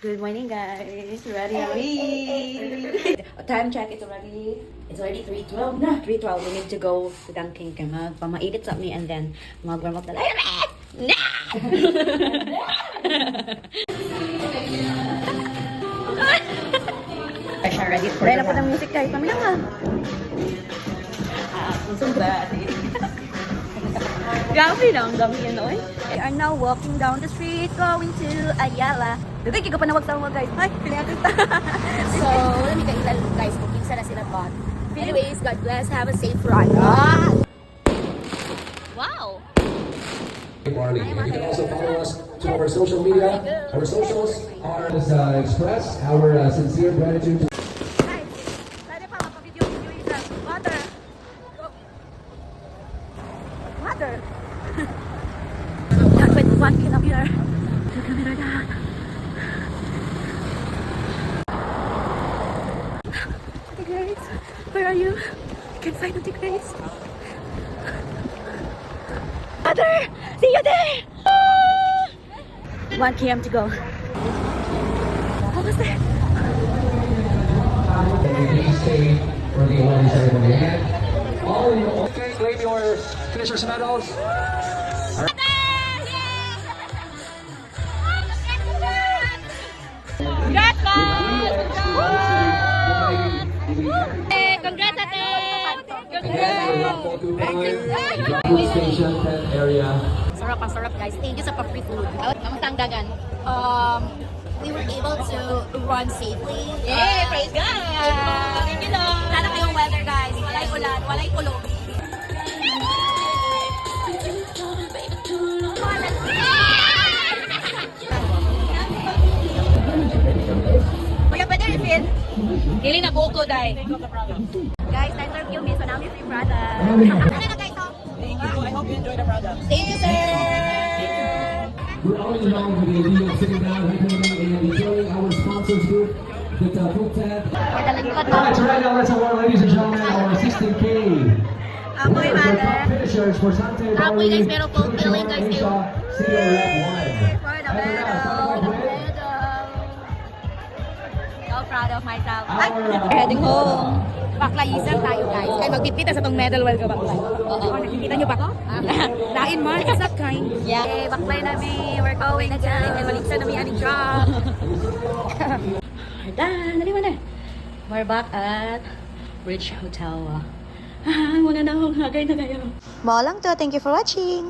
Good morning, guys. Ready are we? Time check. It's already 3:12 na. 3:12. We need to go to Dunkin' kay magpamailit sa me and then mag-warm up the light. Ready na po ng music, guys. Pamila nga. Grabe lang, dami yan, oy. We are now walking down the street going to Ayala. Dito, hindi ko pa nawag sa mga, guys. Ay, pinakita. So, let me tell you guys kung kinsa na sila bot. Anyways, God bless. Have a safe ride. Wow! Good morning. You can also follow us to our social media. Our socials are express our sincere gratitude to Guys, pwede pa mapapidyo isa. Water. Go. Water. Wait, one can up here. The camera down. Ate Grace, where are you? I can't find Ate Grace. Mother! See you there! 1 km to go. Almost there. please stay for the awarding ceremony. Again, all of you, okay, claim your finishers medals. Congrats, guys! Congrats, ate! Food station 10 area. Sarap guys. Thank you sa pa-free food. Kamusta ang dagan? We were able to run safely. Yay! Praise God! Thank you, Lord! Sana kayong weather, guys. Walay ulan, walay kulog. Kuya, pwede refill? Hili na buko, dahil. Guys, time to review me, so now we free product. Ano na, guys? Thank you. I hope you enjoy the product. Thank you, sir! We're all along with the illegal sitting down, and enjoying our sponsors group, the Food Tent. Right now, let's award, ladies and gentlemen, our 16K. Amoy, mother. Finishers for Sante Apoy, guys, pero fulfilling, guys, Asia, yung- CEO Rep 1. For the medal. So proud of myself. Ay, heading home. Baklayisan tayo, guys. Ay, magpipita sa tong medal well ka baklay. Oo. Nakikita nyo ba ko? Lain man, it's that kind. Yeah. Okay, baklay na me. We're going na dyan. And maligsan na may aning drop. We're done. Dali mo na. We're back at Bridge Hotel. Muna na akong hagay na kayo. Mo lang to. Thank you for watching.